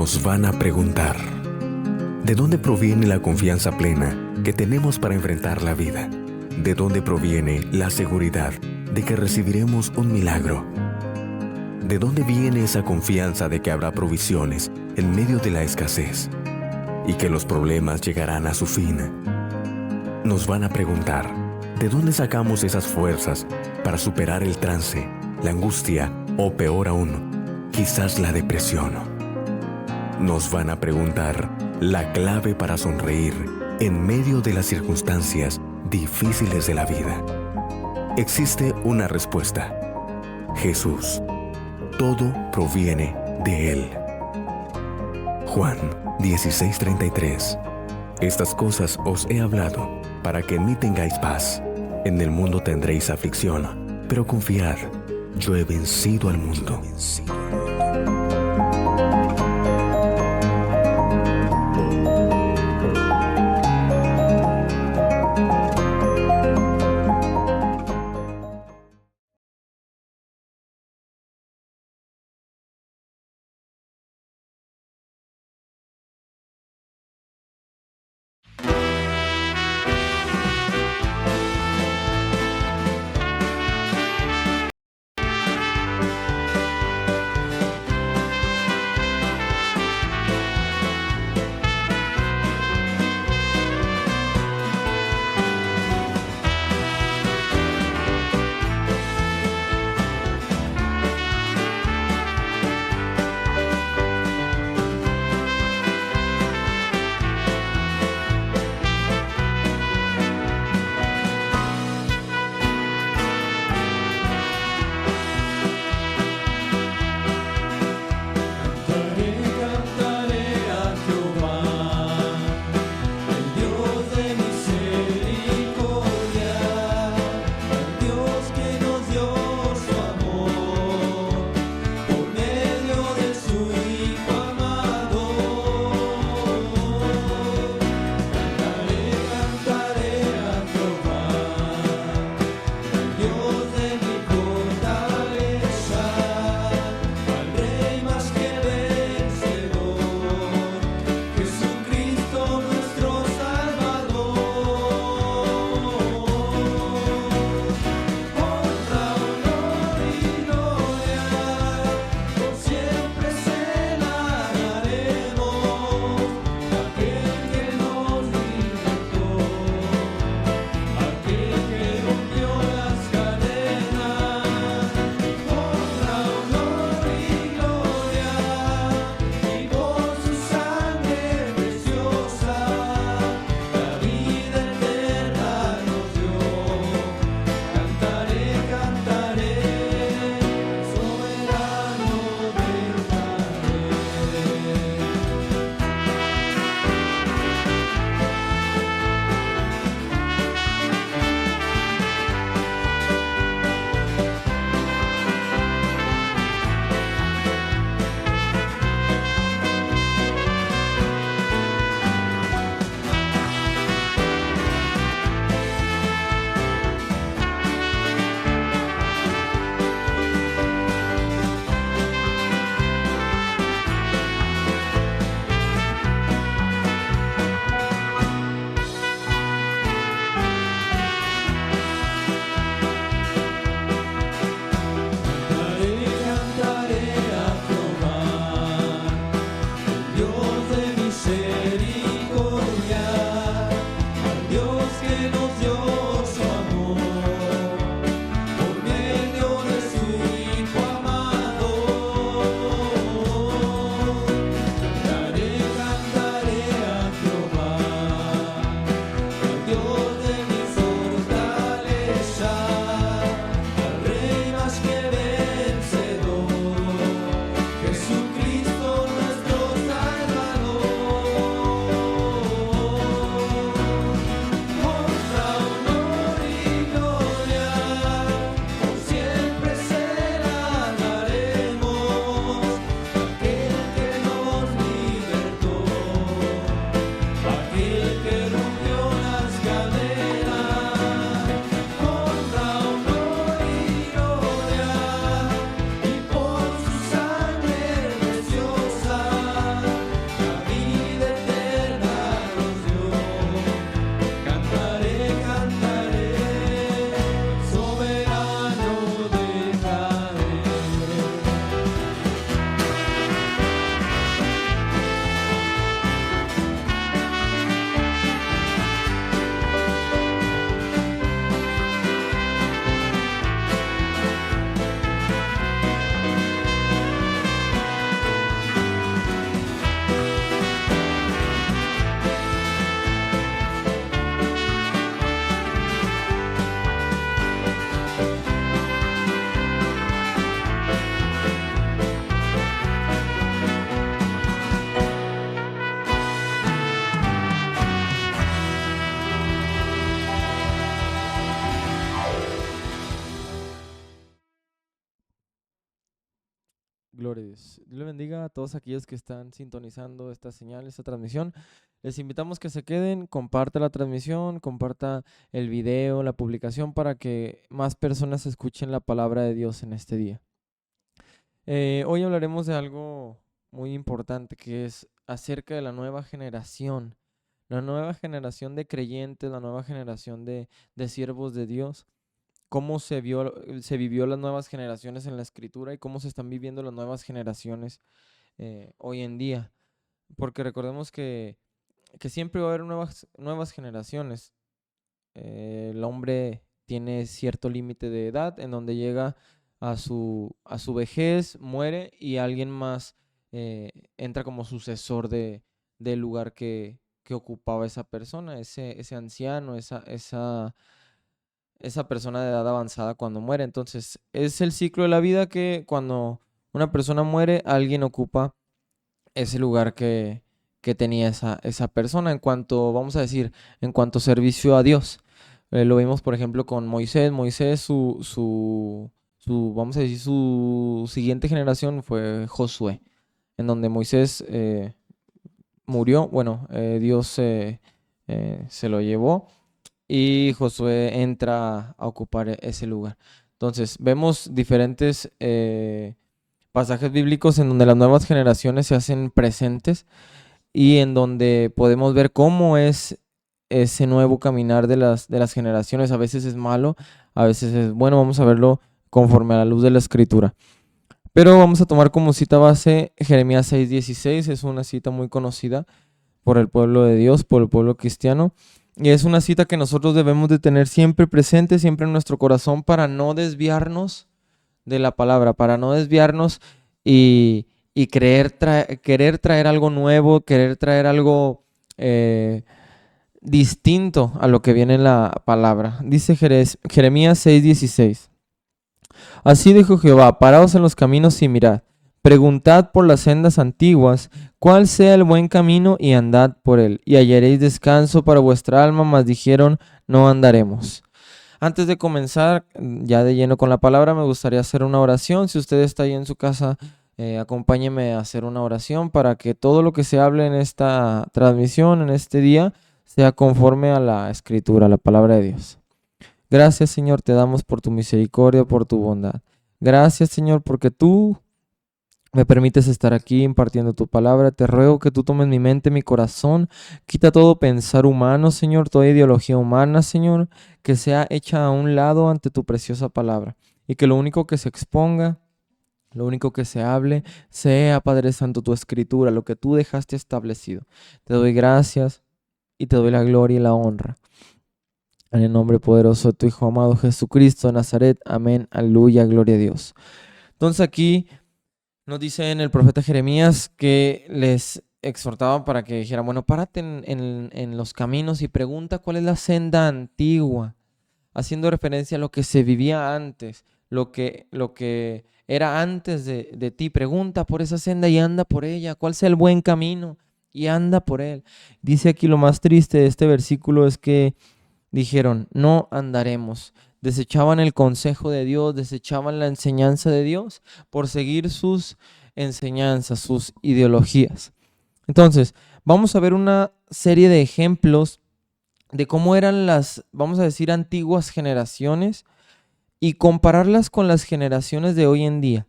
Nos van a preguntar, ¿de dónde proviene la confianza plena que tenemos para enfrentar la vida? ¿De dónde proviene la seguridad de que recibiremos un milagro? ¿De dónde viene esa confianza de que habrá provisiones en medio de la escasez y que los problemas llegarán a su fin? Nos van a preguntar, ¿de dónde sacamos esas fuerzas para superar el trance, la angustia o peor aún, quizás la depresión? Nos van a preguntar la clave para sonreír en medio de las circunstancias difíciles de la vida. Existe una respuesta: Jesús. Todo proviene de Él. Juan 16:33. Estas cosas os he hablado para que en mí tengáis paz. En el mundo tendréis aflicción, pero confiad, yo he vencido al mundo. Gloria a Dios. Dios le bendiga a todos aquellos que están sintonizando esta señal, esta transmisión. Les invitamos que se queden, comparta la transmisión, comparta el video, la publicación para que más personas escuchen la palabra de Dios en este día. Hoy hablaremos de algo muy importante que es acerca de la nueva generación de creyentes, la nueva generación de siervos de Dios. Cómo se vivió las nuevas generaciones en la Escritura y cómo se están viviendo las nuevas generaciones hoy en día. Porque recordemos que siempre va a haber nuevas generaciones. El hombre tiene cierto límite de edad en donde llega a su vejez, muere y alguien más entra como sucesor del lugar que ocupaba esa persona, ese anciano, esa persona de edad avanzada cuando muere. Entonces, es el ciclo de la vida que cuando una persona muere, alguien ocupa ese lugar que tenía esa persona en cuanto, vamos a decir, en cuanto servicio a Dios. Lo vimos, por ejemplo, con Moisés. Moisés, vamos a decir, su siguiente generación fue Josué, en donde Moisés murió. Bueno, Dios se lo llevó. Y Josué entra a ocupar ese lugar. Entonces, vemos diferentes pasajes bíblicos en donde las nuevas generaciones se hacen presentes y en donde podemos ver cómo es ese nuevo caminar de las generaciones. A veces es malo, a veces es bueno. Vamos a verlo conforme a la luz de la Escritura. Pero vamos a tomar como cita base Jeremías 6:16. Es una cita muy conocida por el pueblo de Dios, por el pueblo cristiano. Y es una cita que nosotros debemos de tener siempre presente, siempre en nuestro corazón, para no desviarnos de la palabra, para no desviarnos y querer traer algo nuevo, querer traer algo distinto a lo que viene en la palabra. Dice Jeremías 6:16. Así dijo Jehová: paraos en los caminos y mirad. Preguntad por las sendas antiguas, cuál sea el buen camino, y andad por él, y hallaréis descanso para vuestra alma. Mas dijeron: no andaremos. Antes de comenzar ya de lleno con la palabra, me gustaría hacer una oración. Si usted está ahí en su casa, acompáñeme a hacer una oración para que todo lo que se hable en esta transmisión, en este día, sea conforme a la Escritura, a la palabra de Dios. Gracias, Señor, te damos por tu misericordia, por tu bondad. Gracias, Señor, porque tú me permites estar aquí impartiendo tu palabra. Te ruego que tú tomes mi mente, mi corazón. Quita todo pensar humano, Señor, toda ideología humana, Señor, que sea hecha a un lado ante tu preciosa palabra. Y que lo único que se exponga, lo único que se hable, sea, Padre Santo, tu Escritura, lo que tú dejaste establecido. Te doy gracias y te doy la gloria y la honra. En el nombre poderoso de tu Hijo amado Jesucristo de Nazaret. Amén. Aleluya. Gloria a Dios. Entonces aquí nos dice en el profeta Jeremías que les exhortaba para que dijeran: bueno, párate en los caminos y pregunta cuál es la senda antigua, haciendo referencia a lo que se vivía antes, lo que era antes de ti. Pregunta por esa senda y anda por ella, cuál sea el buen camino y anda por él. Dice aquí lo más triste de este versículo es que dijeron: no andaremos. Desechaban el consejo de Dios, desechaban la enseñanza de Dios por seguir sus enseñanzas, sus ideologías. Entonces, vamos a ver una serie de ejemplos de cómo eran las, vamos a decir, antiguas generaciones y compararlas con las generaciones de hoy en día.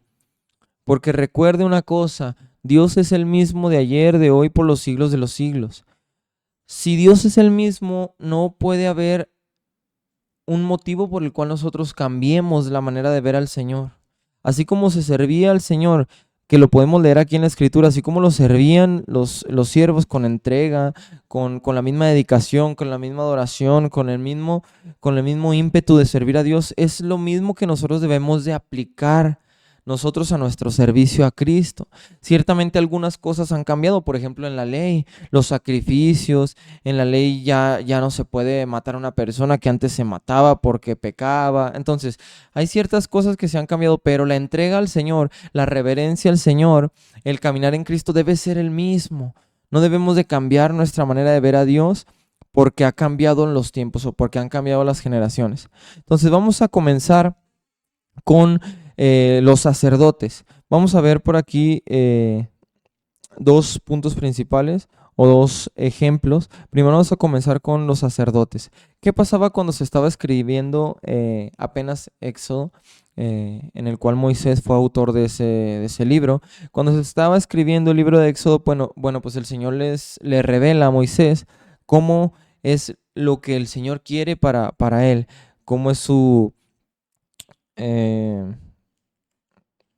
Porque recuerde una cosa: Dios es el mismo de ayer, de hoy, por los siglos de los siglos. Si Dios es el mismo, no puede haber un motivo por el cual nosotros cambiemos la manera de ver al Señor. Así como se servía al Señor, que lo podemos leer aquí en la Escritura, así como lo servían los siervos con entrega, con la misma dedicación, con la misma adoración, con el mismo ímpetu de servir a Dios, es lo mismo que nosotros debemos de aplicar nosotros a nuestro servicio a Cristo. Ciertamente algunas cosas han cambiado, por ejemplo en la ley, los sacrificios. En la ley ya no se puede matar a una persona que antes se mataba porque pecaba. Entonces hay ciertas cosas que se han cambiado, pero la entrega al Señor, la reverencia al Señor, el caminar en Cristo debe ser el mismo. No debemos de cambiar nuestra manera de ver a Dios porque ha cambiado los tiempos o porque han cambiado las generaciones. Entonces vamos a comenzar con los sacerdotes. Vamos a ver por aquí dos puntos principales o dos ejemplos. Primero vamos a comenzar con los sacerdotes. ¿Qué pasaba cuando se estaba escribiendo apenas Éxodo, en el cual Moisés fue autor de ese libro? Cuando se estaba escribiendo el libro de Éxodo, bueno, pues el Señor le revela a Moisés cómo es lo que el Señor quiere para él, cómo es eh,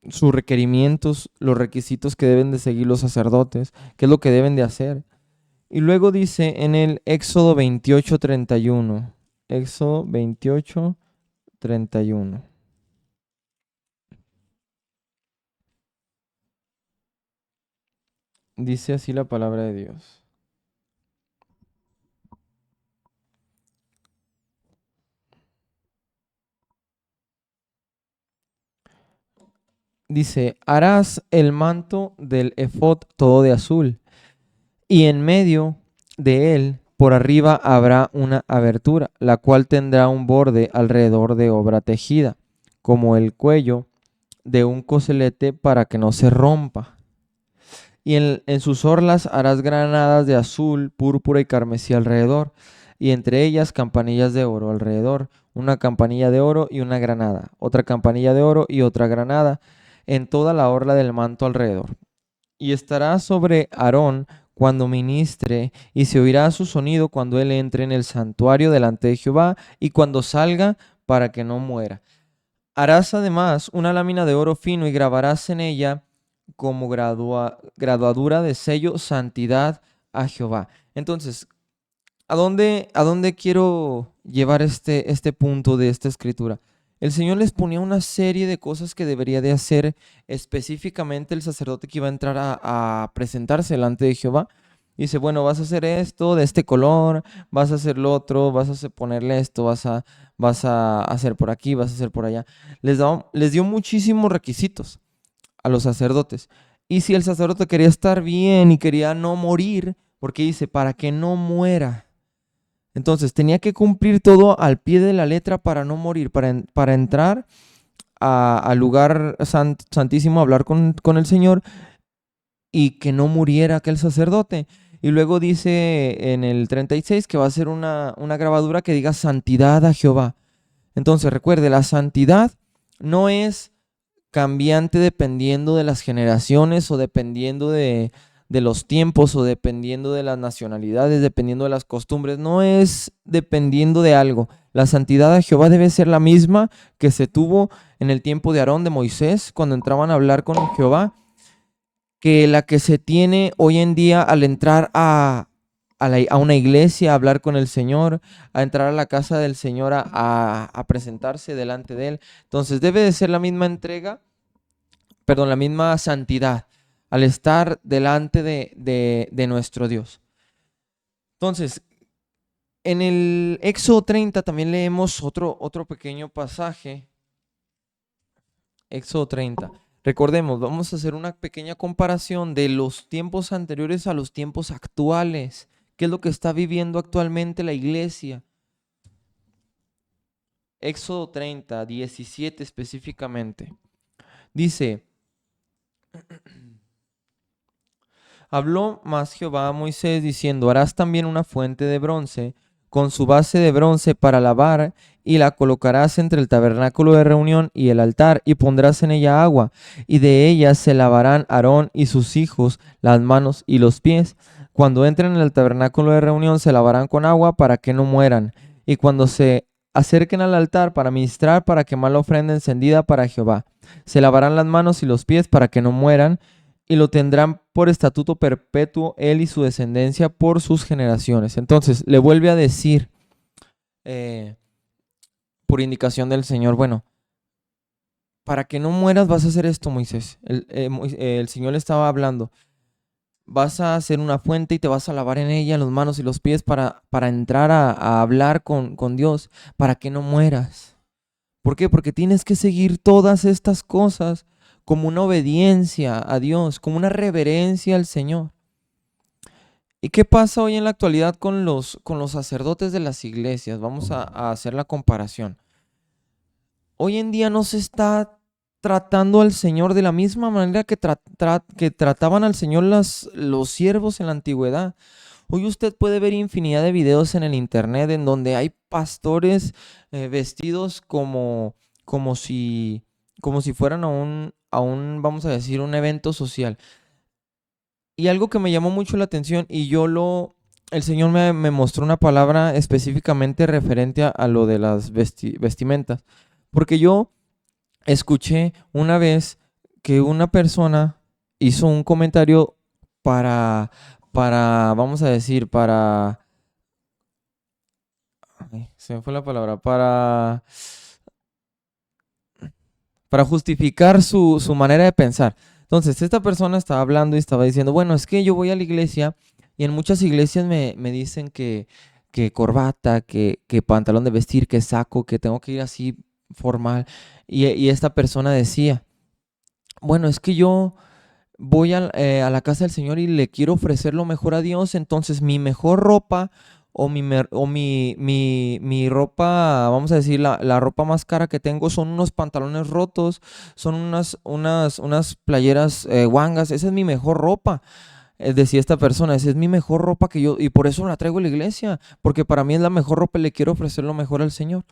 sus requerimientos, los requisitos que deben de seguir los sacerdotes, qué es lo que deben de hacer. Y luego dice en el Éxodo 28:31, Éxodo 28:31. Dice así la palabra de Dios. Dice, harás el manto del efod todo de azul, y en medio de él, por arriba, habrá una abertura, la cual tendrá un borde alrededor de obra tejida, como el cuello de un coselete, para que no se rompa. Y en sus orlas harás granadas de azul, púrpura y carmesí alrededor, y entre ellas campanillas de oro alrededor, una campanilla de oro y una granada, otra campanilla de oro y otra granada, en toda la orla del manto alrededor. Y estará sobre Aarón cuando ministre, y se oirá su sonido cuando él entre en el santuario delante de Jehová, y cuando salga, para que no muera. Harás además una lámina de oro fino y grabarás en ella como graduadura de sello santidad a Jehová. Entonces, ¿a dónde quiero llevar este punto de esta escritura? El Señor les ponía una serie de cosas que debería de hacer específicamente el sacerdote que iba a entrar a presentarse delante de Jehová. Dice, bueno, vas a hacer esto de este color, vas a hacer lo otro, ponerle esto, vas a hacer por aquí, vas a hacer por allá. Les dio muchísimos requisitos a los sacerdotes. Y si el sacerdote quería estar bien y quería no morir, porque dice, para que no muera. Entonces tenía que cumplir todo al pie de la letra para no morir, para entrar al lugar santísimo a hablar con el Señor y que no muriera aquel sacerdote. Y luego dice en el 36 que va a ser una grabadura que diga santidad a Jehová. Entonces recuerde, la santidad no es cambiante dependiendo de las generaciones o dependiendo de los tiempos o dependiendo de las nacionalidades, dependiendo de las costumbres, no es dependiendo de algo. La santidad a Jehová debe ser la misma que se tuvo en el tiempo de Aarón, de Moisés, cuando entraban a hablar con Jehová, que la que se tiene hoy en día al entrar a una iglesia, a hablar con el Señor, a entrar a la casa del Señor, a presentarse delante de Él. Entonces debe de ser la misma entrega, perdón, la misma santidad al estar delante de nuestro Dios. Entonces, en el Éxodo 30 también leemos otro pequeño pasaje. Éxodo 30. Recordemos, vamos a hacer una pequeña comparación de los tiempos anteriores a los tiempos actuales. ¿Qué es lo que está viviendo actualmente la iglesia? Éxodo 30, 17 específicamente. Dice, habló más Jehová a Moisés diciendo, harás también una fuente de bronce con su base de bronce para lavar, y la colocarás entre el tabernáculo de reunión y el altar, y pondrás en ella agua, y de ella se lavarán Aarón y sus hijos las manos y los pies. Cuando entren en el tabernáculo de reunión se lavarán con agua para que no mueran, y cuando se acerquen al altar para ministrar, para quemar la ofrenda encendida para Jehová, se lavarán las manos y los pies para que no mueran, y lo tendrán por estatuto perpetuo él y su descendencia por sus generaciones. Entonces le vuelve a decir, por indicación del Señor, bueno, para que no mueras vas a hacer esto, Moisés. El Señor le estaba hablando, vas a hacer una fuente y te vas a lavar en ella las manos y los pies para entrar a hablar con Dios, para que no mueras. ¿Por qué? Porque tienes que seguir todas estas cosas como una obediencia a Dios, como una reverencia al Señor. ¿Y qué pasa hoy en la actualidad con los sacerdotes de las iglesias? Vamos a hacer la comparación. Hoy en día no se está tratando al Señor de la misma manera que, que trataban al Señor los siervos en la antigüedad. Hoy usted puede ver infinidad de videos en el internet en donde hay pastores vestidos como si fueran vamos a decir, un evento social. Y algo que me llamó mucho la atención el Señor me mostró una palabra específicamente referente a lo de las vestimentas. Porque yo escuché una vez que una persona hizo un comentario vamos a decir, se me fue la palabra, para justificar su manera de pensar. Entonces, esta persona estaba hablando y estaba diciendo, bueno, es que yo voy a la iglesia y en muchas iglesias me dicen que corbata, que pantalón de vestir, que saco, que tengo que ir así formal. Y esta persona decía, bueno, es que yo voy a la casa del Señor y le quiero ofrecer lo mejor a Dios, entonces mi mejor ropa mi ropa, vamos a decir, la ropa más cara que tengo son unos pantalones rotos, son unas playeras guangas, esa es mi mejor ropa. Decía esta persona, esa es mi mejor ropa que yo, y por eso la traigo a la iglesia, porque para mí es la mejor ropa y le quiero ofrecer lo mejor al Señor.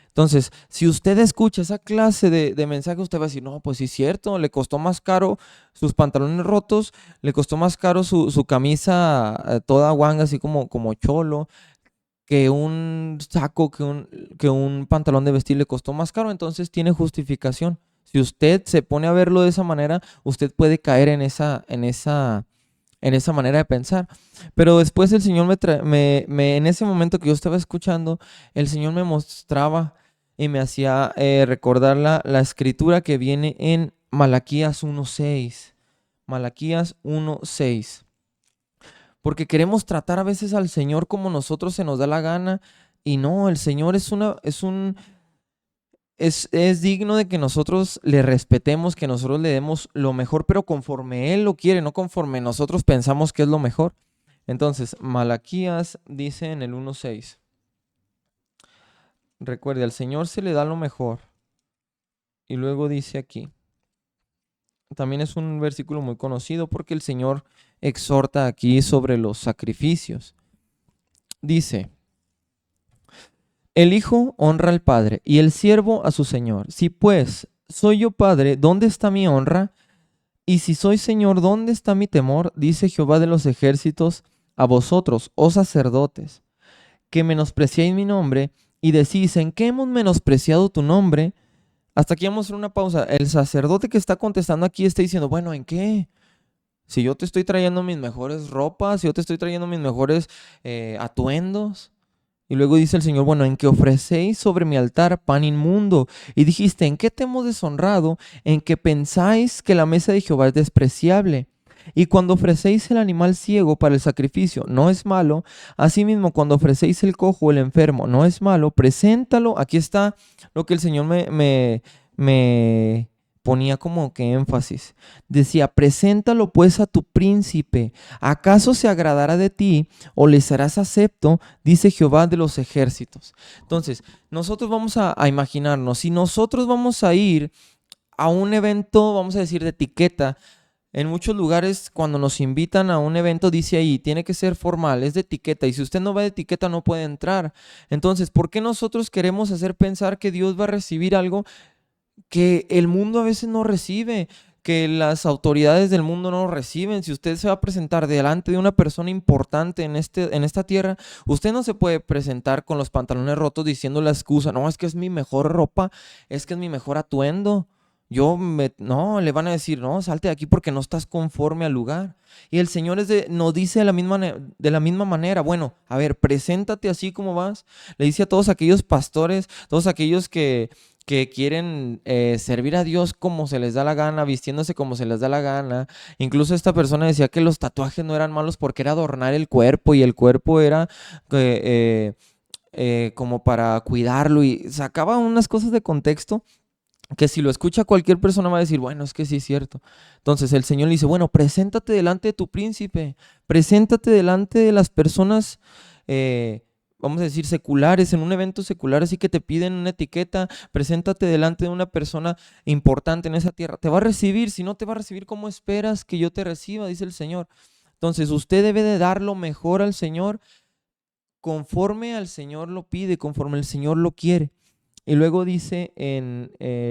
Entonces, si usted escucha esa clase de mensaje, usted va a decir, no, pues sí es cierto, le costó más caro sus pantalones rotos, le costó más caro su camisa toda guanga, así como cholo, que un saco, que un pantalón de vestir le costó más caro, entonces tiene justificación. Si usted se pone a verlo de esa manera, usted puede caer en esa manera de pensar. Pero después el Señor en ese momento que yo estaba escuchando, el Señor me mostraba y me hacía recordar la escritura que viene en Malaquías 1:6. Malaquías 1:6. Porque queremos tratar a veces al Señor como nosotros se nos da la gana y no, el Señor es digno de que nosotros le respetemos, que nosotros le demos lo mejor, pero conforme Él lo quiere, no conforme nosotros pensamos que es lo mejor. Entonces, Malaquías dice en el 1:6, recuerde, al Señor se le da lo mejor. Y luego dice aquí, también es un versículo muy conocido porque el Señor exhorta aquí sobre los sacrificios. Dice, el Hijo honra al Padre y el siervo a su Señor. Si pues soy yo Padre, ¿dónde está mi honra? Y si soy Señor, ¿dónde está mi temor? Dice Jehová de los ejércitos a vosotros, oh sacerdotes, que menospreciáis mi nombre y decís, ¿en qué hemos menospreciado tu nombre? Hasta aquí vamos a hacer una pausa. El sacerdote que está contestando aquí está diciendo, bueno, ¿en qué? Si yo te estoy trayendo mis mejores ropas, si yo te estoy trayendo mis mejores atuendos. Y luego dice el Señor, bueno, en que ofrecéis sobre mi altar pan inmundo. Y dijiste, ¿en qué te hemos deshonrado? En que pensáis que la mesa de Jehová es despreciable. Y cuando ofrecéis el animal ciego para el sacrificio, no es malo. Asimismo, cuando ofrecéis el cojo o el enfermo, no es malo. Preséntalo. Aquí está lo que el Señor me ponía como que énfasis. Decía, preséntalo pues a tu príncipe. ¿Acaso se agradará de ti o le serás acepto? Dice Jehová de los ejércitos. Entonces, nosotros vamos a imaginarnos, si nosotros vamos a ir a un evento, vamos a decir, de etiqueta. En muchos lugares, cuando nos invitan a un evento, dice ahí, tiene que ser formal, es de etiqueta. Y si usted no va de etiqueta, no puede entrar. Entonces, ¿por qué nosotros queremos hacer pensar que Dios va a recibir algo que el mundo a veces no recibe, que las autoridades del mundo no reciben? Si usted se va a presentar delante de una persona importante en esta tierra, usted no se puede presentar con los pantalones rotos diciendo la excusa, no, es que es mi mejor ropa, es que es mi mejor atuendo. No, le van a decir, no, salte de aquí porque no estás conforme al lugar. Y el Señor nos dice de la misma manera, bueno, a ver, preséntate así como vas. Le dice a todos aquellos pastores, todos aquellos que quieren servir a Dios como se les da la gana, vistiéndose como se les da la gana. Incluso esta persona decía que los tatuajes no eran malos porque era adornar el cuerpo y el cuerpo era como para cuidarlo y sacaba unas cosas de contexto que si lo escucha cualquier persona va a decir, bueno, es que sí es cierto. Entonces el Señor le dice, bueno, preséntate delante de tu príncipe, preséntate delante de las personas vamos a decir, seculares, en un evento secular, así que te piden una etiqueta, preséntate delante de una persona importante en esa tierra. Te va a recibir, si no te va a recibir, ¿cómo esperas que yo te reciba? Dice el Señor. Entonces, usted debe de dar lo mejor al Señor conforme al Señor lo pide, conforme el Señor lo quiere. Y luego dice,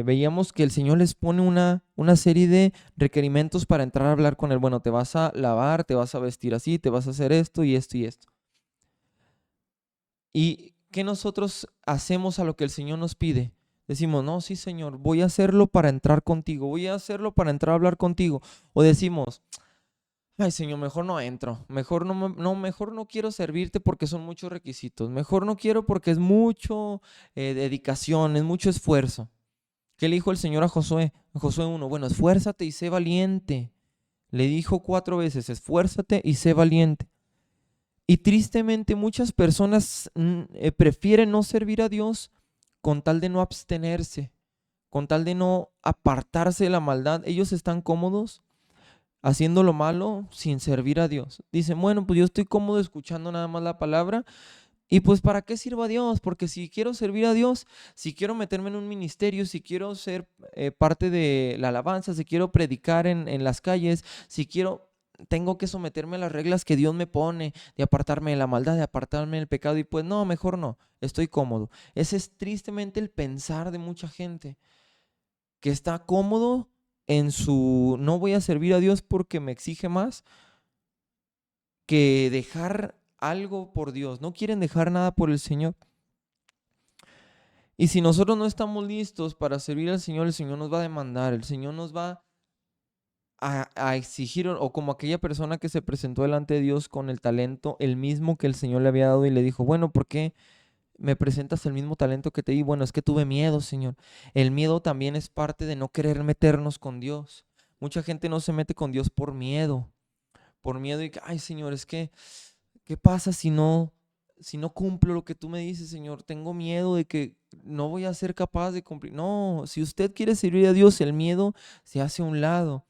veíamos que el Señor les pone una serie de requerimientos para entrar a hablar con Él. Bueno, te vas a lavar, te vas a vestir así, te vas a hacer esto y esto y esto. ¿Y qué nosotros hacemos a lo que el Señor nos pide? Decimos, no, sí, Señor, voy a hacerlo para entrar contigo, voy a hacerlo para entrar a hablar contigo. O decimos, ay, Señor, mejor no entro, mejor no quiero servirte porque son muchos requisitos, mejor no quiero porque es mucho dedicación, es mucho esfuerzo. ¿Qué le dijo el Señor a Josué? En Josué 1, bueno, esfuérzate y sé valiente. Le dijo 4 veces, esfuérzate y sé valiente. Y tristemente muchas personas prefieren no servir a Dios con tal de no abstenerse, con tal de no apartarse de la maldad. Ellos están cómodos haciendo lo malo sin servir a Dios. Dicen, bueno, pues yo estoy cómodo escuchando nada más la palabra y pues ¿para qué sirvo a Dios? Porque si quiero servir a Dios, si quiero meterme en un ministerio, si quiero ser parte de la alabanza, si quiero predicar en las calles, si quiero, tengo que someterme a las reglas que Dios me pone, de apartarme de la maldad, de apartarme del pecado y pues no, mejor no, estoy cómodo. Ese es tristemente el pensar de mucha gente que está cómodo en su no voy a servir a Dios porque me exige más que dejar algo por Dios. No quieren dejar nada por el Señor. Y si nosotros no estamos listos para servir al Señor, el Señor nos va a demandar, el Señor nos va a exigir, o como aquella persona que se presentó delante de Dios con el talento, el mismo que el Señor le había dado y le dijo, bueno, ¿por qué me presentas el mismo talento que te di? Bueno, es que tuve miedo, Señor. El miedo también es parte de no querer meternos con Dios. Mucha gente no se mete con Dios por miedo y que, ay, Señor, es que, ¿qué pasa si no cumplo lo que tú me dices, Señor? Tengo miedo de que no voy a ser capaz de cumplir. No, si usted quiere servir a Dios, el miedo se hace a un lado.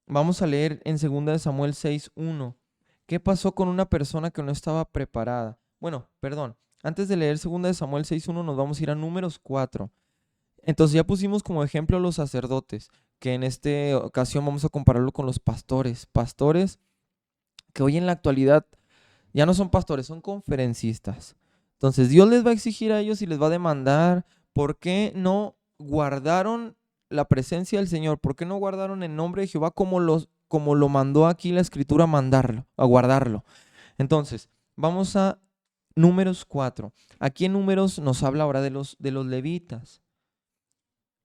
Vamos a leer en 2 de Samuel 6:1. ¿Qué pasó con una persona que no estaba preparada? Bueno, perdón. Antes de leer 2 de Samuel 6:1 nos vamos a ir a Números 4. Entonces ya pusimos como ejemplo a los sacerdotes, que en esta ocasión vamos a compararlo con los pastores. Pastores que hoy en la actualidad ya no son pastores, son conferencistas. Entonces Dios les va a exigir a ellos y les va a demandar por qué no guardaron la presencia del Señor, por qué no guardaron el nombre de Jehová como lo mandó aquí la escritura a mandarlo, a guardarlo. Entonces, vamos a Números 4. Aquí en Números nos habla ahora de los levitas.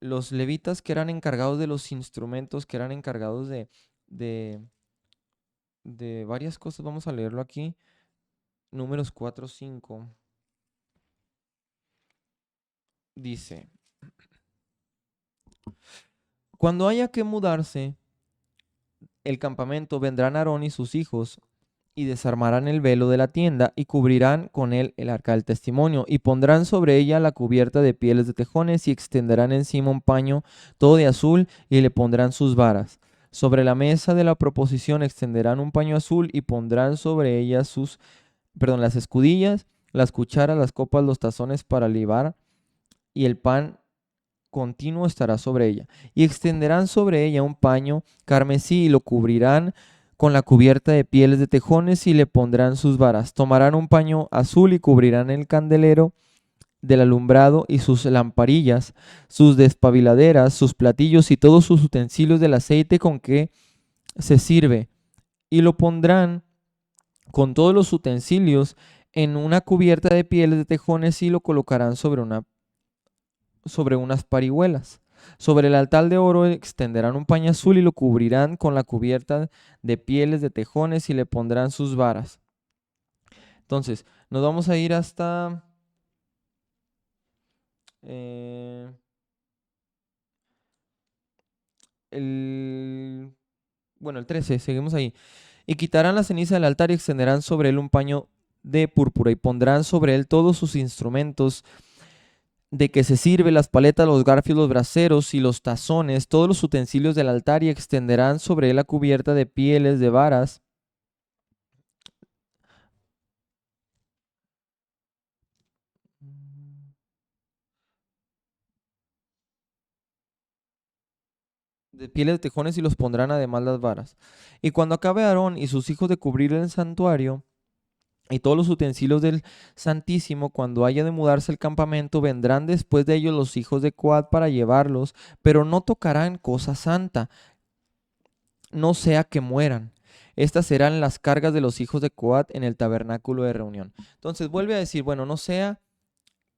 Los levitas que eran encargados de los instrumentos, que eran encargados de, de varias cosas. Vamos a leerlo aquí. Números 4:5. Dice, cuando haya que mudarse el campamento, vendrán Aarón y sus hijos y desarmarán el velo de la tienda y cubrirán con él el arca del testimonio y pondrán sobre ella la cubierta de pieles de tejones y extenderán encima un paño todo de azul y le pondrán sus varas. Sobre la mesa de la proposición extenderán un paño azul y pondrán sobre ella las escudillas, las cucharas, las copas, los tazones para libar y el pan continuo estará sobre ella. Y extenderán sobre ella un paño carmesí y lo cubrirán con la cubierta de pieles de tejones y le pondrán sus varas. Tomarán un paño azul y cubrirán el candelero del alumbrado y sus lamparillas, sus despabiladeras, sus platillos y todos sus utensilios del aceite con que se sirve. Y lo pondrán con todos los utensilios en una cubierta de pieles de tejones y lo colocarán sobre unas parihuelas. Sobre el altar de oro extenderán un paño azul y lo cubrirán con la cubierta de pieles de tejones y le pondrán sus varas. Entonces, nos vamos a ir hasta el 13, seguimos ahí. Y quitarán la ceniza del altar y extenderán sobre él un paño de púrpura y pondrán sobre él todos sus instrumentos de que se sirve, las paletas, los garfios, los braseros y los tazones, todos los utensilios del altar y extenderán sobre él la cubierta de pieles de varas de pieles de tejones y los pondrán además las varas. Y cuando acabe Aarón y sus hijos de cubrir el santuario y todos los utensilios del Santísimo, cuando haya de mudarse el campamento, vendrán después de ellos los hijos de Coat para llevarlos, pero no tocarán cosa santa, no sea que mueran. Estas serán las cargas de los hijos de Coat en el tabernáculo de reunión. Entonces vuelve a decir, bueno, no sea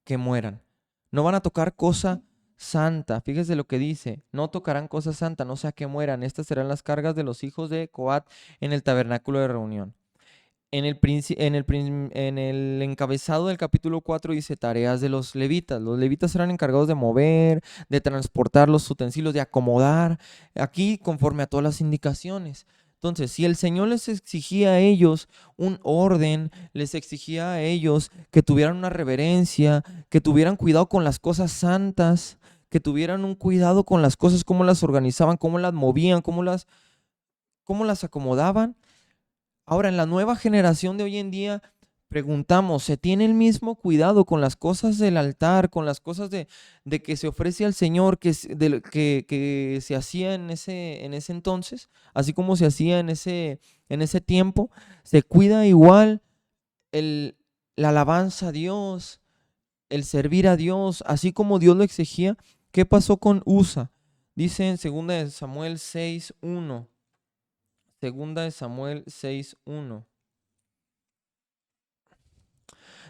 que mueran. No van a tocar cosa santa. Fíjese lo que dice, no tocarán cosa santa, no sea que mueran. Estas serán las cargas de los hijos de Coat en el tabernáculo de reunión. En el encabezado del capítulo 4 dice tareas de los levitas. Los levitas serán encargados de mover, de transportar los utensilios, de acomodar, aquí conforme a todas las indicaciones. Entonces, si el Señor les exigía a ellos un orden, les exigía a ellos que tuvieran una reverencia, que tuvieran cuidado con las cosas santas, que tuvieran un cuidado con las cosas, cómo las organizaban, cómo las movían, cómo las acomodaban. Ahora, en la nueva generación de hoy en día, preguntamos, ¿se tiene el mismo cuidado con las cosas del altar, con las cosas de que se ofrece al Señor, que se hacía en ese entonces, así como se hacía en ese tiempo? ¿Se cuida igual la alabanza a Dios, el servir a Dios, así como Dios lo exigía? ¿Qué pasó con Usa? Dice en 2 Samuel 6:1. Segunda de Samuel 6:1.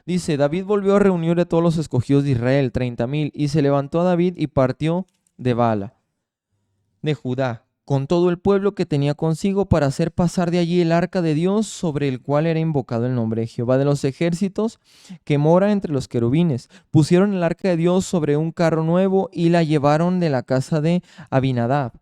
Dice, David volvió a reunir a todos los escogidos de Israel, 30,000, y se levantó a David y partió de Bala, de Judá, con todo el pueblo que tenía consigo para hacer pasar de allí el arca de Dios, sobre el cual era invocado el nombre de Jehová de los ejércitos, que mora entre los querubines. Pusieron el arca de Dios sobre un carro nuevo y la llevaron de la casa de Abinadab,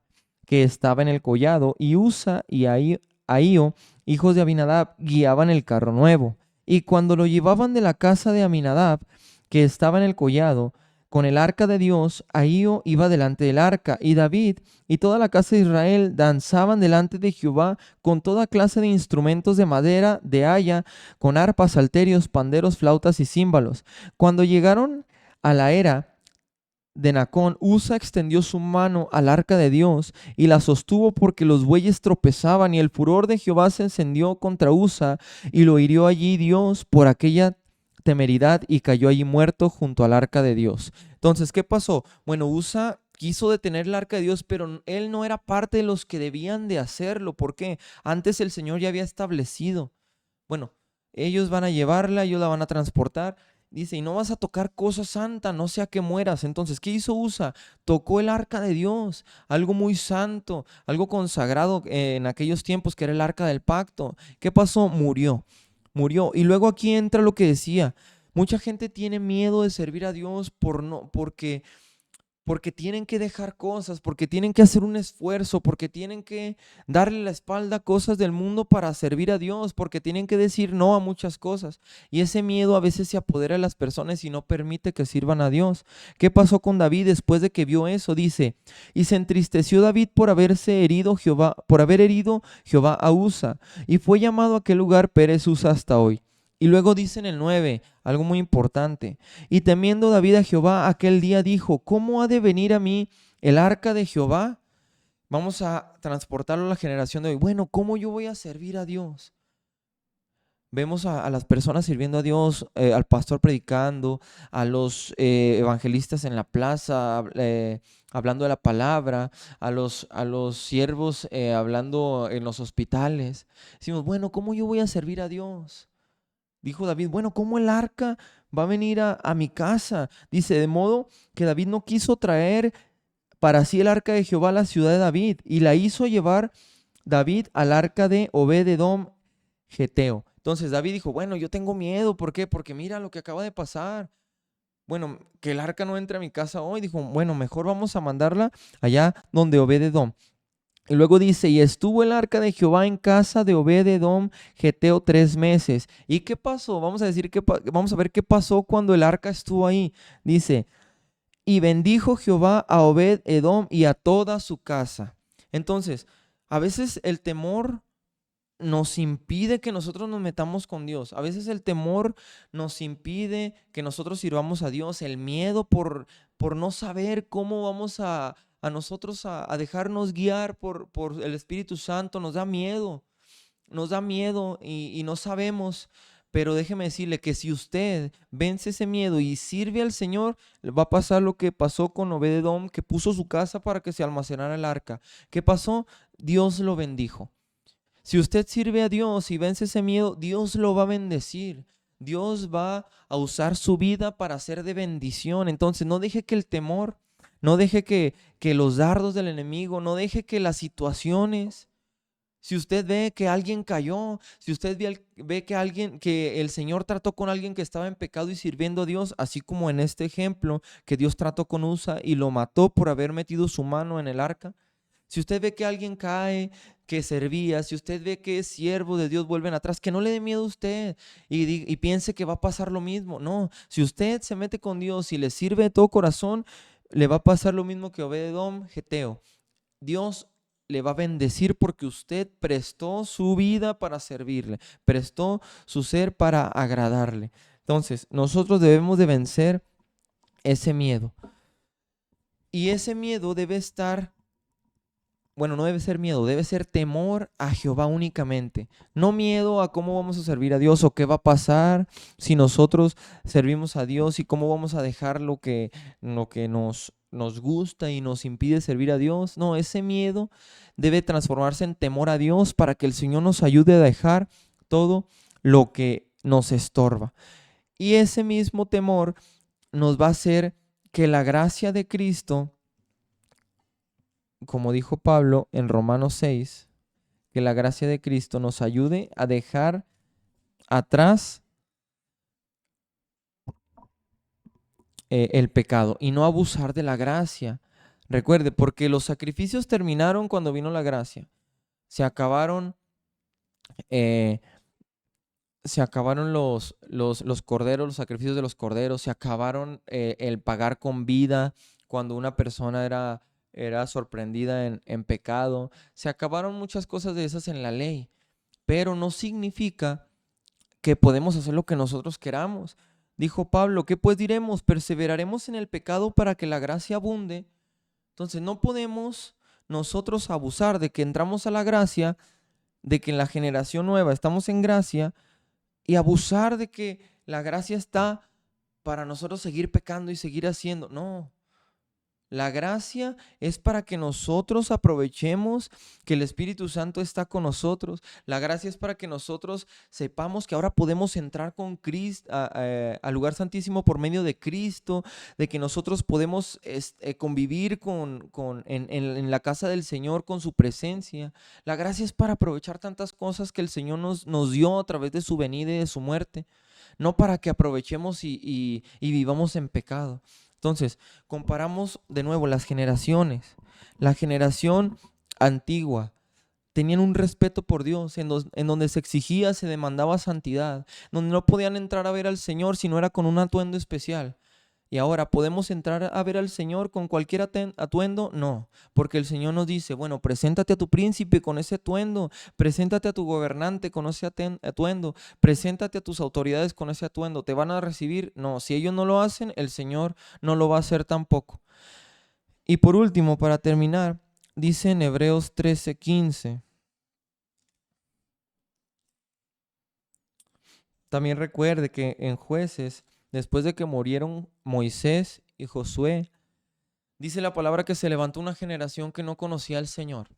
que estaba en el collado, y Usa y Ahío, hijos de Abinadab, guiaban el carro nuevo. Y cuando lo llevaban de la casa de Aminadab, que estaba en el collado, con el arca de Dios, Ahío iba delante del arca, y David y toda la casa de Israel danzaban delante de Jehová con toda clase de instrumentos de madera, de haya, con arpas, salterios, panderos, flautas y címbalos. Cuando llegaron a la era de Nacón, Usa extendió su mano al arca de Dios y la sostuvo porque los bueyes tropezaban, y el furor de Jehová se encendió contra Usa y lo hirió allí Dios por aquella temeridad y cayó allí muerto junto al arca de Dios. Entonces, ¿qué pasó? Bueno, Usa quiso detener el arca de Dios, pero él no era parte de los que debían de hacerlo. ¿Por qué? Antes el Señor ya había establecido, bueno, ellos van a llevarla, ellos la van a transportar. Dice, y no vas a tocar cosa santa, no sea que mueras. Entonces, ¿qué hizo Usa? Tocó el arca de Dios, algo muy santo, algo consagrado en aquellos tiempos, que era el arca del pacto. ¿Qué pasó? Murió. Y luego aquí entra lo que decía. Mucha gente tiene miedo de servir a Dios porque tienen que dejar cosas, porque tienen que hacer un esfuerzo, porque tienen que darle la espalda a cosas del mundo para servir a Dios, porque tienen que decir no a muchas cosas. Y ese miedo a veces se apodera de las personas y no permite que sirvan a Dios. ¿Qué pasó con David después de que vio eso? Dice, y se entristeció David por haber herido Jehová a Usa, y fue llamado a aquel lugar Pérez Usa hasta hoy. Y luego dice en el 9, algo muy importante. Y temiendo David a Jehová, aquel día dijo, ¿cómo ha de venir a mí el arca de Jehová? Vamos a transportarlo a la generación de hoy. Bueno, ¿cómo yo voy a servir a Dios? Vemos a las personas sirviendo a Dios, al pastor predicando, a los evangelistas en la plaza, hablando de la palabra, a los siervos hablando en los hospitales. Decimos, bueno, ¿cómo yo voy a servir a Dios? Dijo David, bueno, ¿cómo el arca va a venir a mi casa? Dice, de modo que David no quiso traer para sí el arca de Jehová a la ciudad de David, y la hizo llevar David al arca de Obed-edom Geteo. Entonces David dijo, bueno, yo tengo miedo, ¿por qué? Porque mira lo que acaba de pasar. Bueno, que el arca no entre a mi casa hoy. Dijo, bueno, mejor vamos a mandarla allá donde Obed-edom. Y luego dice, y estuvo el arca de Jehová en casa de Obed-edom Geteo 3 meses. ¿Y qué pasó? Vamos a ver qué pasó cuando el arca estuvo ahí. Dice, y bendijo Jehová a Obed-edom y a toda su casa. Entonces, a veces el temor nos impide que nosotros nos metamos con Dios. A veces el temor nos impide que nosotros sirvamos a Dios. El miedo por no saber cómo vamos a a nosotros a dejarnos guiar por el Espíritu Santo. Nos da miedo y no sabemos. Pero déjeme decirle que si usted vence ese miedo y sirve al Señor, le va a pasar lo que pasó con Obed-edom, que puso su casa para que se almacenara el arca. ¿Qué pasó? Dios lo bendijo. Si usted sirve a Dios y vence ese miedo, Dios lo va a bendecir. Dios va a usar su vida para ser de bendición. Entonces no deje que el temor, no deje que los dardos del enemigo, no deje que las situaciones, si usted ve que alguien cayó, si usted ve que el Señor trató con alguien que estaba en pecado y sirviendo a Dios, así como en este ejemplo que Dios trató con Usa y lo mató por haber metido su mano en el arca. Si usted ve que alguien cae, que servía, si usted ve que es siervo de Dios, vuelven atrás, que no le dé miedo a usted y piense que va a pasar lo mismo. No, si usted se mete con Dios y le sirve de todo corazón, le va a pasar lo mismo que Obed-edom, geteo. Dios le va a bendecir porque usted prestó su vida para servirle, prestó su ser para agradarle. Entonces, nosotros debemos de vencer ese miedo. Y ese miedo debe estar, bueno, no debe ser miedo, debe ser temor a Jehová únicamente. No miedo a cómo vamos a servir a Dios o qué va a pasar si nosotros servimos a Dios y cómo vamos a dejar lo que nos gusta y nos impide servir a Dios. No, ese miedo debe transformarse en temor a Dios para que el Señor nos ayude a dejar todo lo que nos estorba. Y ese mismo temor nos va a hacer que la gracia de Cristo, como dijo Pablo en Romanos 6, que la gracia de Cristo nos ayude a dejar atrás el pecado y no abusar de la gracia. Recuerde, porque los sacrificios terminaron cuando vino la gracia. Se acabaron los corderos, los sacrificios de los corderos, se acabaron el pagar con vida cuando una persona era sorprendida en pecado. Se acabaron muchas cosas de esas en la ley, pero no significa que podemos hacer lo que nosotros queramos. Dijo Pablo, ¿qué pues diremos? ¿Perseveraremos en el pecado para que la gracia abunde? Entonces no podemos nosotros abusar de que entramos a la gracia, de que en la generación nueva estamos en gracia y abusar de que la gracia está para nosotros seguir pecando y seguir haciendo. No. La gracia es para que nosotros aprovechemos que el Espíritu Santo está con nosotros. La gracia es para que nosotros sepamos que ahora podemos entrar con Cristo al lugar santísimo por medio de Cristo, de que nosotros podemos convivir en la casa del Señor con su presencia. La gracia es para aprovechar tantas cosas que el Señor nos dio a través de su venida y de su muerte, no para que aprovechemos y vivamos en pecado. Entonces, comparamos de nuevo las generaciones. La generación antigua tenían un respeto por Dios, en donde se exigía, se demandaba santidad, donde no podían entrar a ver al Señor si no era con un atuendo especial. Y ahora, ¿podemos entrar a ver al Señor con cualquier atuendo? No, porque el Señor nos dice, bueno, preséntate a tu príncipe con ese atuendo, preséntate a tu gobernante con ese atuendo, preséntate a tus autoridades con ese atuendo. ¿Te van a recibir? No, si ellos no lo hacen, el Señor no lo va a hacer tampoco. Y por último, para terminar, dice en Hebreos 13:15. También recuerde que en Jueces, después de que murieron Moisés y Josué, dice la palabra que se levantó una generación que no conocía al Señor.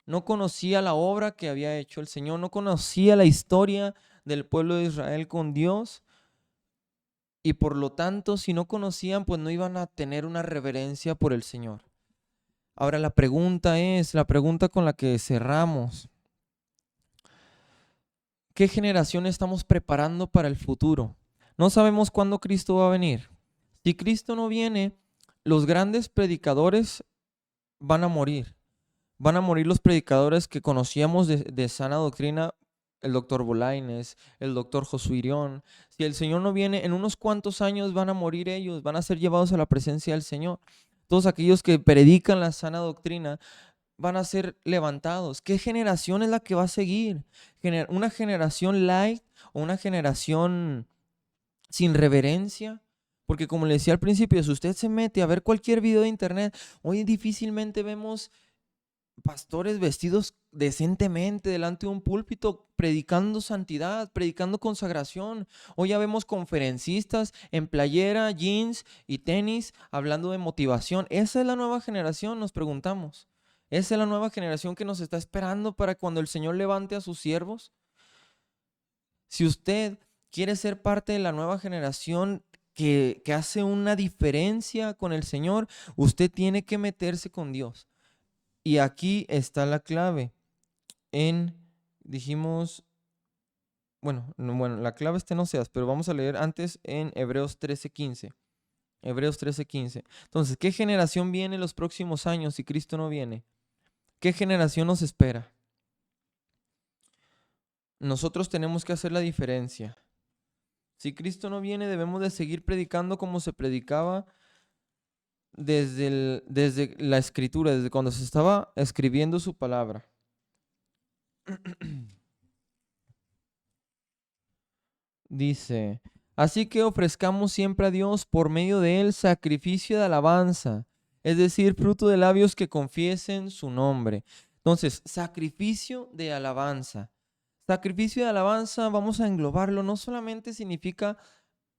No conocía la obra que había hecho el Señor, no conocía la historia del pueblo de Israel con Dios. Y por lo tanto, si no conocían, pues no iban a tener una reverencia por el Señor. Ahora la pregunta con la que cerramos: ¿qué generación estamos preparando para el futuro? No sabemos cuándo Cristo va a venir. Si Cristo no viene, los grandes predicadores van a morir. Van a morir los predicadores que conocíamos de sana doctrina, el doctor Bolaines, el doctor Josué Irión. Si el Señor no viene, en unos cuantos años van a morir ellos, van a ser llevados a la presencia del Señor. Todos aquellos que predican la sana doctrina van a ser levantados. ¿Qué generación es la que va a seguir? ¿Una generación light o una generación sin reverencia? Porque como le decía al principio, si usted se mete a ver cualquier video de internet, hoy difícilmente vemos pastores vestidos decentemente delante de un púlpito, predicando santidad, predicando consagración. Hoy ya vemos conferencistas en playera, jeans y tenis hablando de motivación. ¿Esa es la nueva generación? Nos preguntamos. ¿Esa es la nueva generación que nos está esperando para cuando el Señor levante a sus siervos? Si usted quiere ser parte de la nueva generación que hace una diferencia con el Señor, usted tiene que meterse con Dios. Y aquí está la clave. Dijimos, la clave está en Oseas, pero vamos a leer antes en Hebreos 13:15. Hebreos 13:15. Entonces, ¿qué generación viene en los próximos años si Cristo no viene? ¿Qué generación nos espera? Nosotros tenemos que hacer la diferencia. Si Cristo no viene, debemos de seguir predicando como se predicaba desde la escritura, desde cuando se estaba escribiendo su palabra. Dice, así que ofrezcamos siempre a Dios por medio de él sacrificio de alabanza, es decir, fruto de labios que confiesen su nombre. Entonces, sacrificio de alabanza. Sacrificio de alabanza, vamos a englobarlo, no solamente significa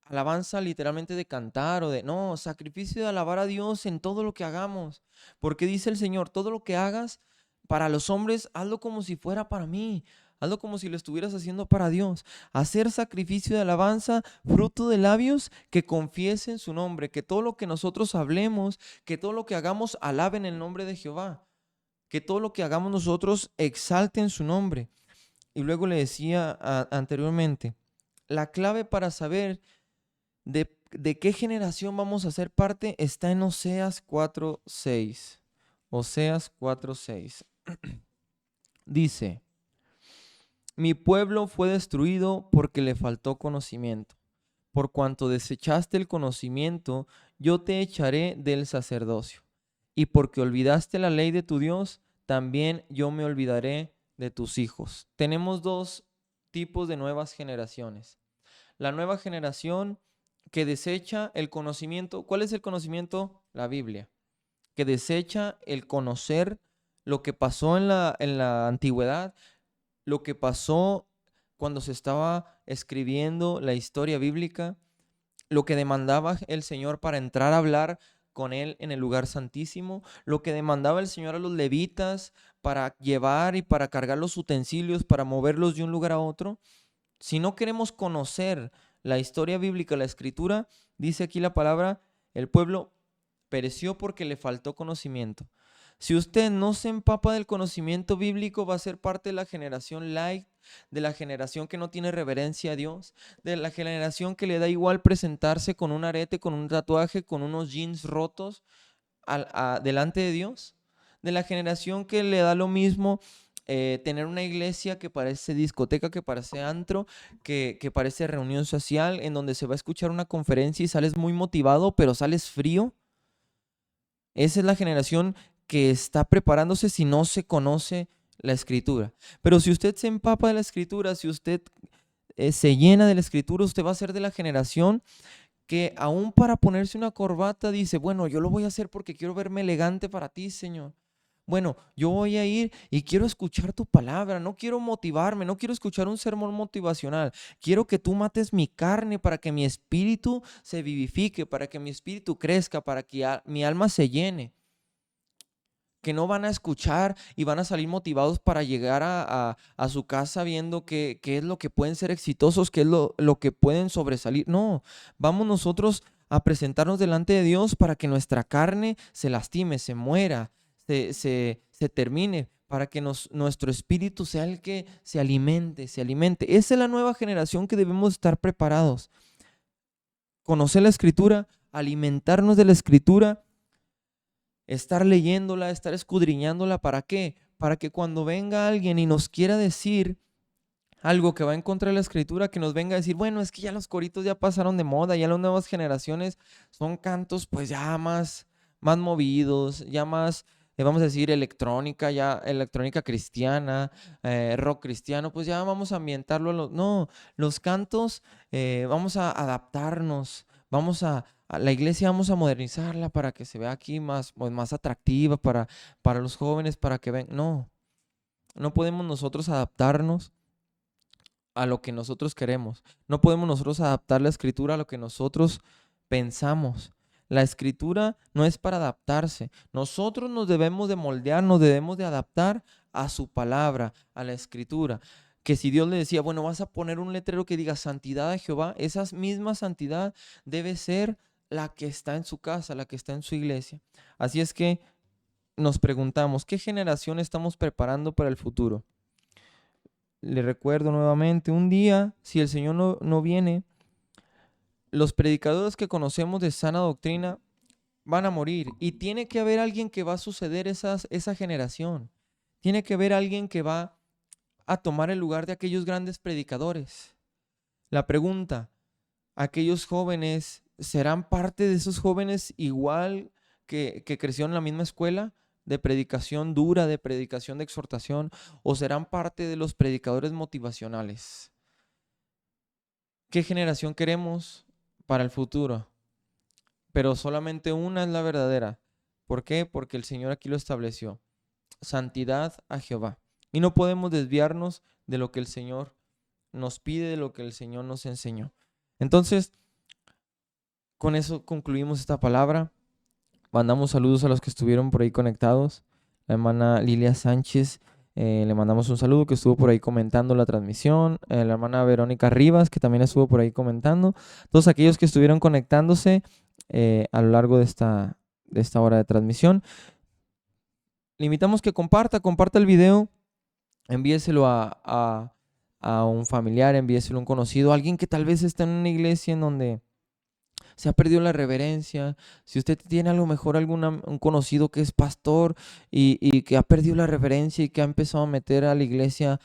alabanza literalmente de cantar no, sacrificio de alabar a Dios en todo lo que hagamos. Porque dice el Señor, todo lo que hagas para los hombres, hazlo como si fuera para mí. Hazlo como si lo estuvieras haciendo para Dios. Hacer sacrificio de alabanza, fruto de labios que confiesen su nombre. Que todo lo que nosotros hablemos, que todo lo que hagamos, alaben el nombre de Jehová. Que todo lo que hagamos nosotros, exalten su nombre. Y luego le decía anteriormente, la clave para saber de qué generación vamos a ser parte está en Oseas 4:6. Oseas 4:6. Dice, mi pueblo fue destruido porque le faltó conocimiento. Por cuanto desechaste el conocimiento, yo te echaré del sacerdocio. Y porque olvidaste la ley de tu Dios, también yo me olvidaré de tus hijos. Tenemos dos tipos de nuevas generaciones. La nueva generación que desecha el conocimiento. ¿Cuál es el conocimiento? La Biblia. Que desecha el conocer lo que pasó en la antigüedad, lo que pasó cuando se estaba escribiendo la historia bíblica, lo que demandaba el Señor para entrar a hablar con él en el lugar santísimo, lo que demandaba el Señor a los levitas para llevar y para cargar los utensilios, para moverlos de un lugar a otro. Si no queremos conocer la historia bíblica, la escritura, dice aquí la palabra, el pueblo pereció porque le faltó conocimiento. Si usted no se empapa del conocimiento bíblico, va a ser parte de la generación light, de la generación que no tiene reverencia a Dios, de la generación que le da igual presentarse con un arete, con un tatuaje, con unos jeans rotos delante de Dios, de la generación que le da lo mismo tener una iglesia que parece discoteca, que parece antro, que parece reunión social, en donde se va a escuchar una conferencia y sales muy motivado, pero sales frío. Esa es la generación que está preparándose si no se conoce la escritura. Pero si usted se empapa de la escritura, si usted se llena de la escritura, usted va a ser de la generación que aún para ponerse una corbata dice, bueno, yo lo voy a hacer porque quiero verme elegante para ti, Señor. Bueno, yo voy a ir y quiero escuchar tu palabra, no quiero motivarme, no quiero escuchar un sermón motivacional. Quiero que tú mates mi carne para que mi espíritu se vivifique, para que mi espíritu crezca, para que mi alma se llene. Que no van a escuchar y van a salir motivados para llegar a su casa viendo qué es lo que pueden ser exitosos, qué es lo que pueden sobresalir. No, vamos nosotros a presentarnos delante de Dios para que nuestra carne se lastime, se muera, se termine, para que nuestro espíritu sea el que se alimente. Esa es la nueva generación que debemos estar preparados. Conocer la escritura, alimentarnos de la escritura, estar leyéndola, estar escudriñándola. ¿Para qué? Para que cuando venga alguien y nos quiera decir algo que va en contra de la escritura, que nos venga a decir, bueno, es que ya los coritos ya pasaron de moda, ya las nuevas generaciones son cantos pues ya más movidos, ya más, vamos a decir, electrónica, ya electrónica cristiana, rock cristiano, pues ya vamos a ambientarlo. No, los cantos vamos a adaptarnos, vamos a a la iglesia vamos a modernizarla para que se vea aquí más, pues, más atractiva para los jóvenes, para que ven. No, no podemos nosotros adaptarnos a lo que nosotros queremos. No podemos nosotros adaptar la escritura a lo que nosotros pensamos. La escritura no es para adaptarse. Nosotros nos debemos de moldear, nos debemos de adaptar a su palabra, a la escritura. Que si Dios le decía, bueno, vas a poner un letrero que diga santidad a Jehová, esa misma santidad debe ser la que está en su casa, la que está en su iglesia. Así es que nos preguntamos, ¿qué generación estamos preparando para el futuro? Le recuerdo nuevamente, un día, si el Señor no viene, los predicadores que conocemos de sana doctrina van a morir y tiene que haber alguien que va a suceder esa generación. Tiene que haber alguien que va a tomar el lugar de aquellos grandes predicadores. La pregunta, ¿aquellos jóvenes serán parte de esos jóvenes igual que crecieron en la misma escuela de predicación dura, de predicación de exhortación, o serán parte de los predicadores motivacionales? ¿Qué generación queremos para el futuro? Pero solamente una es la verdadera. ¿Por qué? Porque el Señor aquí lo estableció. Santidad a Jehová. Y no podemos desviarnos de lo que el Señor nos pide, de lo que el Señor nos enseñó. Entonces, con eso concluimos esta palabra. Mandamos saludos a los que estuvieron por ahí conectados. La hermana Lilia Sánchez, le mandamos un saludo, que estuvo por ahí comentando la transmisión. La hermana Verónica Rivas, que también estuvo por ahí comentando. Todos aquellos que estuvieron conectándose a lo largo de esta hora de transmisión. Le invitamos que comparta el video, envíeselo a un familiar, envíeselo a un conocido, alguien que tal vez está en una iglesia en donde se ha perdido la reverencia. Si usted tiene a lo mejor un conocido que es pastor y que ha perdido la reverencia y que ha empezado a meter a la iglesia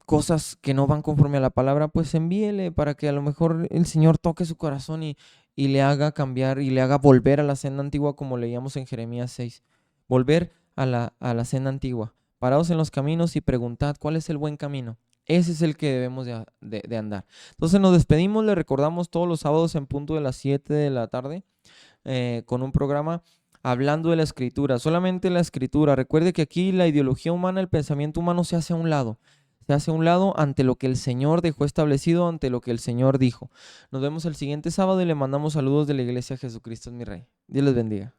cosas que no van conforme a la palabra, pues envíele para que a lo mejor el Señor toque su corazón y le haga cambiar y le haga volver a la senda antigua, como leíamos en Jeremías 6. Volver a la senda antigua. Paraos en los caminos y preguntad cuál es el buen camino. Ese es el que debemos de andar. Entonces nos despedimos, le recordamos todos los sábados en punto de las 7 de la tarde con un programa hablando de la escritura, solamente la escritura. Recuerde que aquí la ideología humana, el pensamiento humano se hace a un lado. Se hace a un lado ante lo que el Señor dejó establecido, ante lo que el Señor dijo. Nos vemos el siguiente sábado y le mandamos saludos de la Iglesia Jesucristo es mi Rey. Dios les bendiga.